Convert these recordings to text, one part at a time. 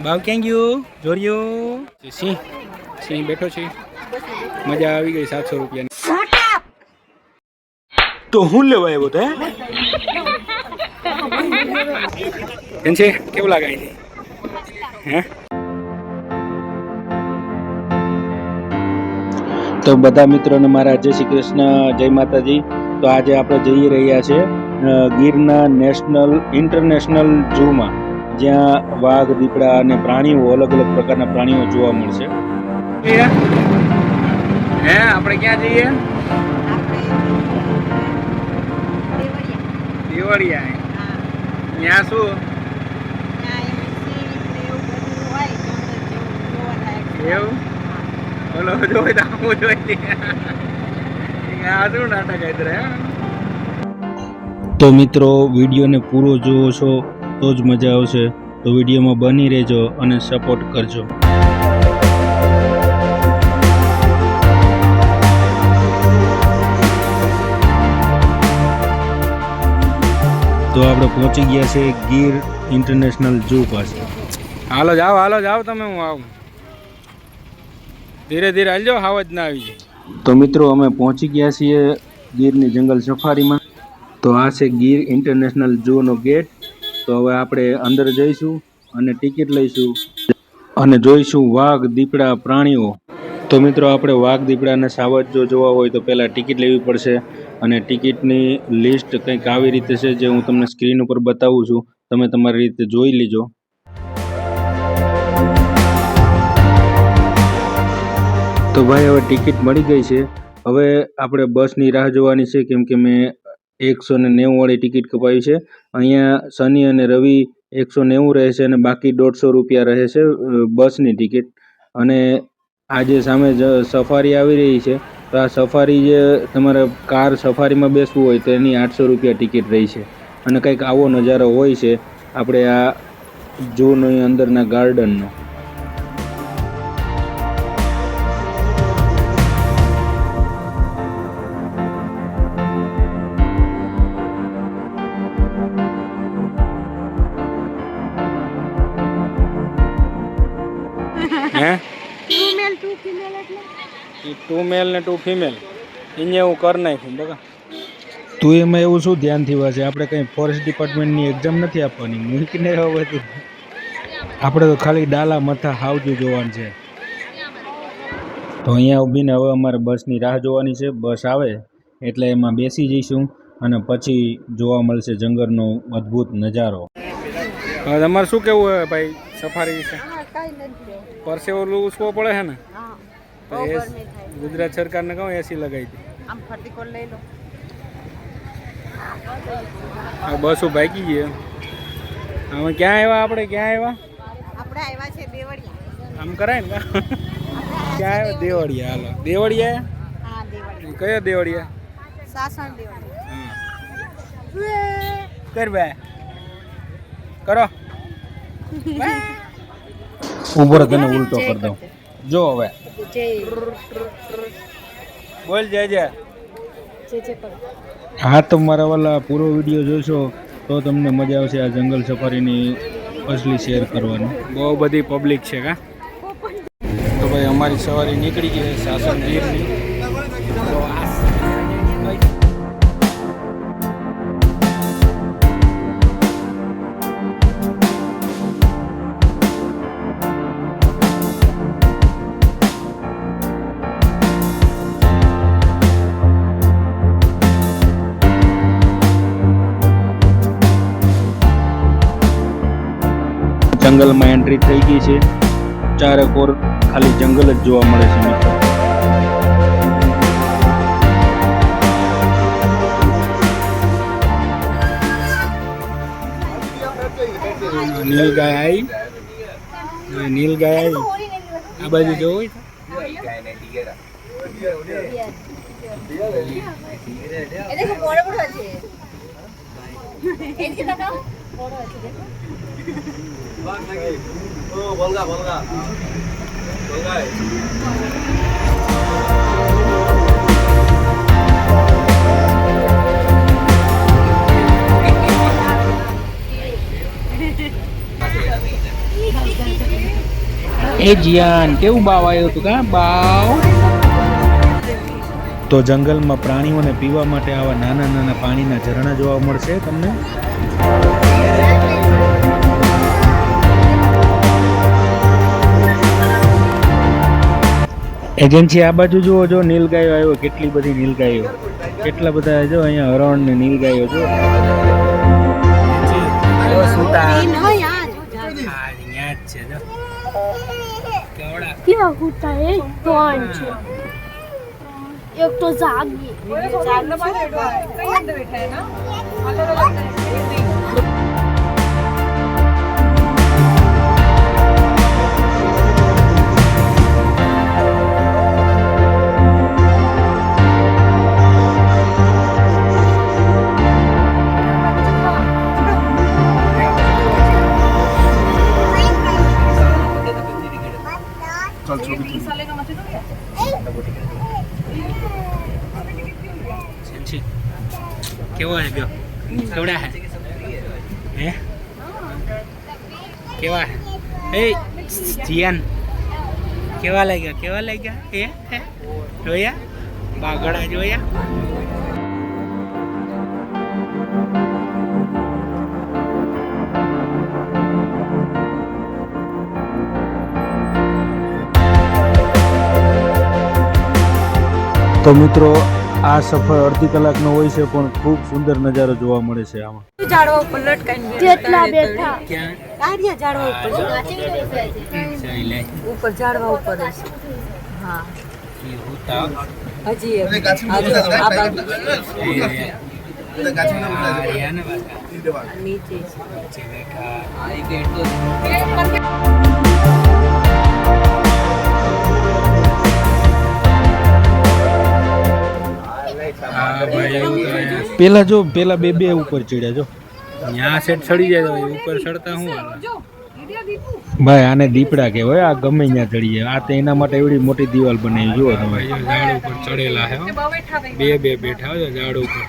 ભાવ ક્યાં ગયું જોડ્યું સિંહ સિંહ બેઠો છે મજા આવી ગઈ 700 રૂપિયાની તો હું લેવા આવ્યો તો એમ છે કેવું લાગે હે તો બધા મિત્રોને મારા જય શ્રી કૃષ્ણ જય માતાજી તો આજે આપણે જઈ રહ્યા છે ગીરના ઇન્ટરનેશનલ ઝૂમાં જ્યાં વાઘ દીપડા અને પ્રાણીઓ અલગ અલગ પ્રકારના પ્રાણીઓ જોવા મળશે હે આપણે ક્યાં જઈએ દેવળિયા ત્યાં શું એવું બોલો જોઈ હું જોઈ આ શું નાટક કરે તો મિત્રો વિડીયોને પૂરો જોવો છો તો જ મજા આવશે તો વિડીયોમાં બની રહેજો અને સપોર્ટ કરજો તો આપણે પહોંચી ગયા છે ગીર ઇન્ટરનેશનલ ઝૂ પાસે હાલો જાઓ તમે હું આવું ધીરે ધીરે હાલજો હાવજ ના આવી જાય તો મિત્રો અમે પહોંચી ગયા છીએ ગીરની જંગલ સફારીમાં તો આ છે ગીર ઇન્ટરનેશનલ ઝૂનો ગેટ તો હવે આપણે અંદર જઈશું અને ટિકિટ લઈશું અને જોઈશું વાઘ દીપડા પ્રાણીઓ તો મિત્રો આપણે વાઘ દીપડા અને સાવજ જો જોવા હોય તો પહેલાં ટિકિટ લેવી પડશે અને ટિકિટની લિસ્ટ કંઈક આવી રીતે છે જે હું તમને સ્ક્રીન ઉપર બતાવું છું તમે તમારી રીતે જોઈ લીજો તો ભાઈ હવે ટિકિટ મળી ગઈ છે હવે આપણે બસની રાહ જોવાની છે કેમ કે મેં 190 વાળી ટિકિટ કપાવી છે અહીંયા શનિ અને રવિ 190 રહે છે અને બાકી 150 રૂપિયા રહે છે બસની ટિકિટ અને આજે સામે સફારી આવી રહી છે તો આ સફારી જે તમારે કાર સફારીમાં બેસવું હોય તો એની 800 રૂપિયા ટિકિટ રહી છે અને કંઈક આવો નજારો હોય છે આપણે આ ઝૂની અંદરના ગાર્ડનનો હે 2 મેલ ને 2 ફિમેલ અહીંયા હું કરી નાખ્યું બકા તું એમાં એવું શું ધ્યાનથી વાંચે આપણે કંઈ ફોરેસ્ટ ડિપાર્ટમેન્ટની એક્ઝામ નથી આપવાની મૂકીને હવે તું આપણે તો ખાલી ડાલા મથા હાવજું જોવાનું છે તો અહીંયા ઊભીને હવે અમારે બસની રાહ જોવાની છે બસ આવે એટલે એમાં બેસી જઈશું અને પછી જોવા મળશે જંગલનો અદ્ભુત નજારો હવે તમારે શું કેવું હોય ભાઈ સફારી વિશે પરસેવો લૂસવો પડે છે ને ગુજરાત સરકારને કહું એસી લગાવી દે બસો ભાગી ગઈ હવે ક્યાં આવ્યા આમ કરાય ને ક્યાં આવ્યા દેવળિયા હાલો દેવળિયા કયો દેવળિયા કર ભાઈ કરો ઉભો તને ઉલટો કરી દઉં જો હવે બોલ જય હા તો મારા વાલા પૂરો વિડીયો જોશો તો તમને મજા આવશે આ જંગલ સફારીની અસલી શેર કરવાની બહુ બધી પબ્લિક છે કા તો ભાઈ અમારી સવારી નીકળી ગઈ સાસણ ગીરની જંગલમાં એન્ટ્રી થઈ ગઈ છે ચારે કોર ખાલી જંગલ જ જોવા મળે છે મિત્રો નીલગાય આવી આ બાજુ જોવું বলগা એ જીયાન કેવું બાવ આવ્યું હતું કા બાવ. તો જંગલમાં પ્રાણીઓને પીવા માટે આવા નાના નાના પાણીના ઝરણા જોવા મળશે તમને. એજન્સી આ બાજુ જુઓ, જો નીલગાયો આવ્યો, કેટલી બધી નીલગાયો, કેટલા બધા જો અહીંયા હરણ ને નીલગાયો જો. क्या होता है कौन છે એક તો જાગી કેવો હે ગયો કેવડા હે હે કેવા હે એ જીયાન કેવા લાગ્યા એ હે જોયા બાગડા જોયા. તો મિત્રો આ સફર અડધી કલાકનો હોય છે પણ ખૂબ સુંદર નજારો જોવા મળે છે આમાં. ઝાડવા ઉપર લટકાઈને કેટલા બેઠા ક્યાં કાઢિયા ઝાડવા ઉપર ઉપર ઝાડવા ઉપર છે. હા એ હોતા હજી એક આ બાજુ નીચે બેઠા. પેલા બે ઉપર ચડ્યા જો ત્યાં સેટ ચડી જાય તો ઉપર ચડતા હું ભાઈ આને દીપડા કહેવાય. આ ગમે ત્યાં ચડી જાય. આ તો એના માટે એવડી મોટી દિવાલ બનાવી જુઓ તમે. ઝાડ ઉપર ચડેલા હે બે બેઠા હોય ઝાડ ઉપર.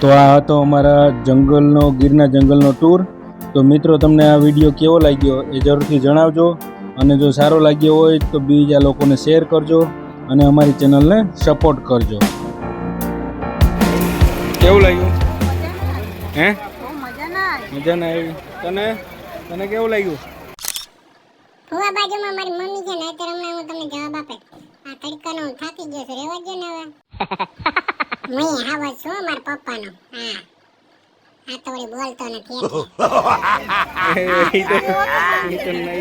તો આ હતો અમારા જંગલનો ગીરના જંગલનો ટૂર. તો મિત્રો તમને આ વિડીયો કેવો લાગ્યો એ જરૂરથી જણાવજો, અને જો સારો લાગ્યો હોય તો બીજા લોકોને શેર કરજો અને અમારી ચેનલને સપોર્ટ કરજો. કેવું લાગ્યું હે? મજા ના આવી? તને કેવું લાગ્યું? હુવા બાજુમાં મારી મમ્મી છે ને, અત્યારે હમણાં હું તમને જવાબ આપે. આ તડકાનો હું થાકી ગયો છું, રેવા દો ને હવે. મેં આવા છું મારા પપ્પાનો. હા આ તો વળી બોલતો નથી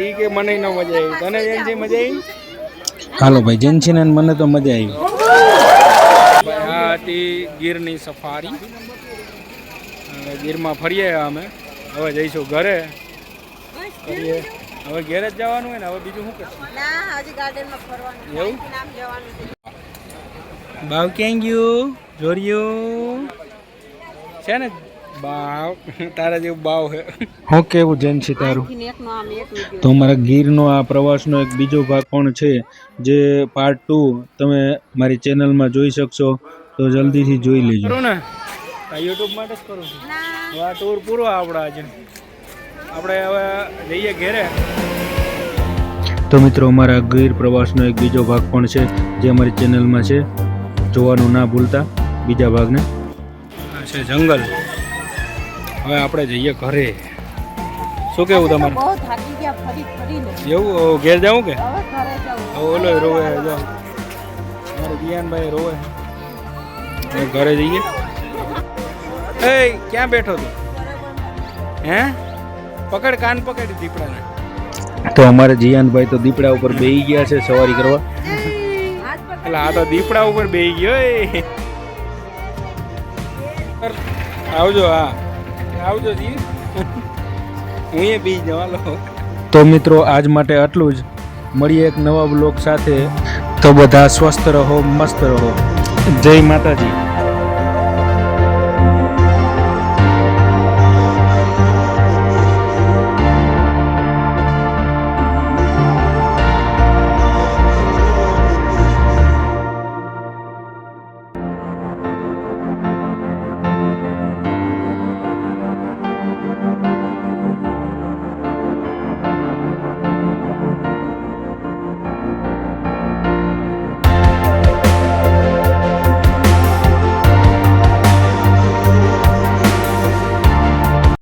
ઈ કે મને ન મજા આવી. તને જેનસી મજા આવી? હાલો ભાઈ, જેનસી ને મને તો મજા આવી. આ હતી ગીરની સફારી. ગીરમાં ફરીએ અમે. હવે જઈશું ઘરે. હવે ઘેર જ જવાનું હોય ને, હવે બીજું શું કરશું? ના હજી ગાર્ડનમાં ફરવાનું એવું નામ જવાનું છે. બાવ ક્યાં ગયું? જોર્યું છે ને બાવ. તારા જેવું બાવ હે. હું કેવું જેનસી તારું? તો અમારા ગીરનો આ પ્રવાસનો એક બીજો ભાગ પણ છે, જે પાર્ટ 2 તમે મારી ચેનલમાં જોઈ શકશો. તો જલ્દીથી જોઈ લેજો. કરું ને આ યુટ્યુબ માટે જ કરું છું. આ ટૂર પૂરો આપણા આજે. આપણે હવે જઈએ ઘેરે. તો મિત્રો અમારા ગીર પ્રવાસનો એક બીજો ભાગ પણ છે, જે અમારી ચેનલમાં છે. જોવાનું ના ભૂલતા બીજા ભાગને. આ છે જંગલ. હવે આપણે જઈએ ઘરે. શું કેવું તમારે? બહુ થાકી ગયા ફરી ફરીને. એવું ઘેર જાઉં કે? હવે ઘરે જાઉં. ઓલો રોવે જો મારે દિયાનભાઈ રોવે. ઘરે જઈએ. એ ક્યાં બેઠો તું? હે પકડ કાન પકડ દીપડાને. તો અમારે જીયાનભાઈ તો દીપડા ઉપર બેહી ગયા છે સવારી કરવા. એટલે આ તો દીપડા ઉપર બેહી ગયો. આવજો. હા આવજો જી. હું એ બી જવાલો. તો મિત્રો આજ માટે આટલું જ. મળીએ એક નવા બ્લોગ સાથે. તો બધા સ્વસ્થ રહો, મસ્ત રહો. જય માતાજી.